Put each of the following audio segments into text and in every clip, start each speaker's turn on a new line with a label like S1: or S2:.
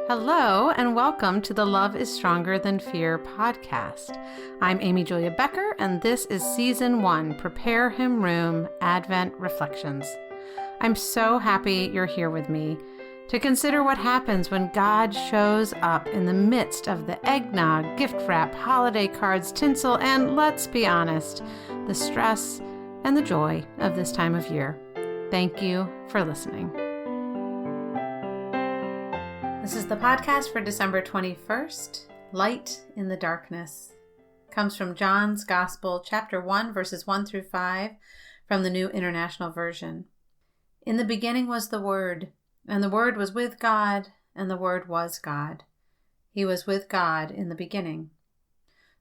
S1: Hello, and welcome to the Love is Stronger Than Fear podcast. I'm Amy Julia Becker, and this is Season 1, Prepare Him Room, Advent Reflections. I'm so happy you're here with me to consider what happens when God shows up in the midst of the eggnog, gift wrap, holiday cards, tinsel, and let's be honest, the stress and the joy of this time of year. Thank you for listening. This is the podcast for December 21st, Light in the Darkness. It comes from John's Gospel, chapter 1, verses 1 through 5, from the New International Version. In the beginning was the Word, and the Word was with God, and the Word was God. He was with God in the beginning.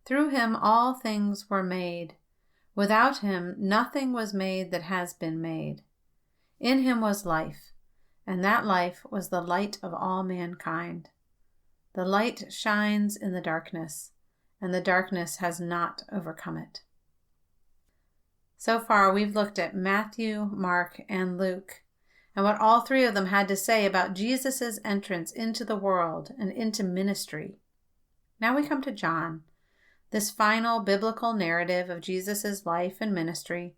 S1: Through him all things were made. Without him nothing was made that has been made. In him was life, and that life was the light of all mankind. The light shines in the darkness, and the darkness has not overcome it. So far, we've looked at Matthew, Mark, and Luke, and what all three of them had to say about Jesus' entrance into the world and into ministry. Now we come to John, this final biblical narrative of Jesus' life and ministry,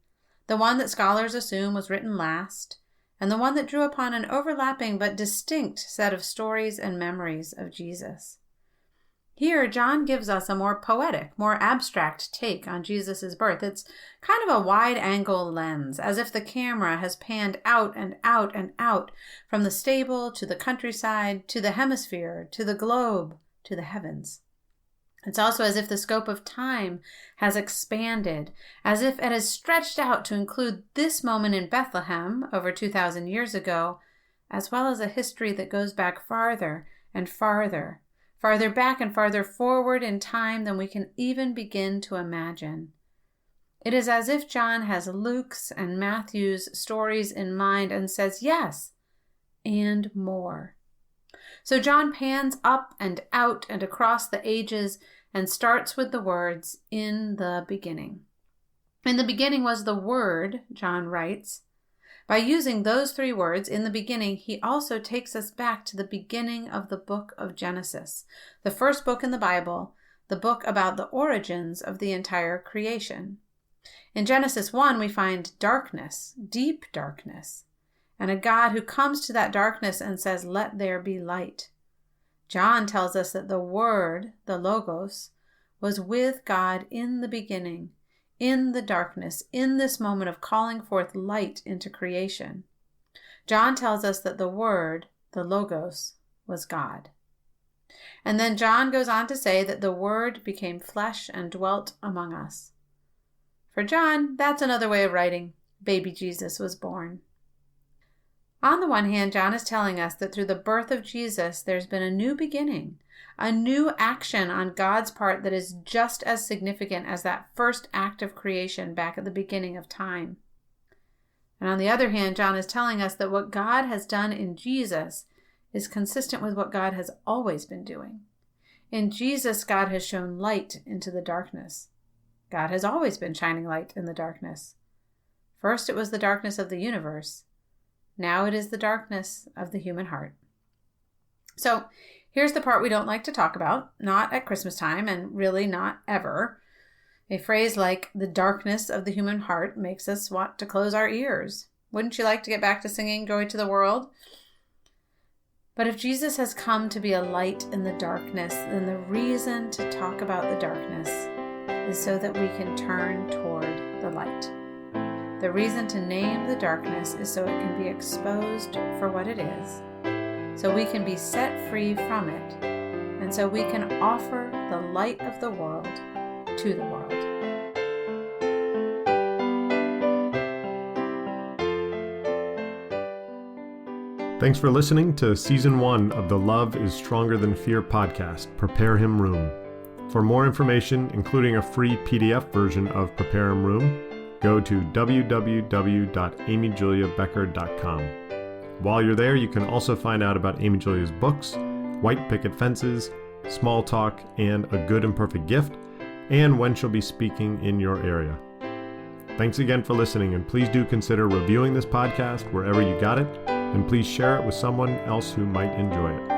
S1: the one that scholars assume was written last, and the one that drew upon an overlapping but distinct set of stories and memories of Jesus. Here, John gives us a more poetic, more abstract take on Jesus' birth. It's kind of a wide-angle lens, as if the camera has panned out and out and out, from the stable to the countryside, to the hemisphere, to the globe, to the heavens. It's also as if the scope of time has expanded, as if it has stretched out to include this moment in Bethlehem over 2,000 years ago, as well as a history that goes back farther and farther back and farther forward in time than we can even begin to imagine. It is as if John has Luke's and Matthew's stories in mind and says, yes, and more. So John pans up and out and across the ages and starts with the words, in the beginning. In the beginning was the Word, John writes. By using those three words, in the beginning, he also takes us back to the beginning of the book of Genesis, the first book in the Bible, the book about the origins of the entire creation. In Genesis 1, we find darkness, deep darkness, and a God who comes to that darkness and says, let there be light. John tells us that the Word, the Logos, was with God in the beginning, in the darkness, in this moment of calling forth light into creation. John tells us that the Word, the Logos, was God. And then John goes on to say that the Word became flesh and dwelt among us. For John, that's another way of writing, baby Jesus was born. On the one hand, John is telling us that through the birth of Jesus, there's been a new beginning, a new action on God's part that is just as significant as that first act of creation back at the beginning of time. And on the other hand, John is telling us that what God has done in Jesus is consistent with what God has always been doing. In Jesus, God has shown light into the darkness. God has always been shining light in the darkness. First, it was the darkness of the universe. Now it is the darkness of the human heart. So here's the part we don't like to talk about, not at Christmastime and really not ever. A phrase like the darkness of the human heart makes us want to close our ears. Wouldn't you like to get back to singing Joy to the World? But if Jesus has come to be a light in the darkness, then the reason to talk about the darkness is so that we can turn toward the light. The reason to name the darkness is so it can be exposed for what it is, so we can be set free from it, and so we can offer the light of the world to the world.
S2: Thanks for listening to Season 1 of the Love is Stronger Than Fear podcast, Prepare Him Room. For more information, including a free PDF version of Prepare Him Room, go to www.amyjuliabecker.com. While you're there, you can also find out about Amy Julia's books, White Picket Fences, Small Talk, and A Good and Perfect Gift, and when she'll be speaking in your area. Thanks again for listening, and please do consider reviewing this podcast wherever you got it, and please share it with someone else who might enjoy it.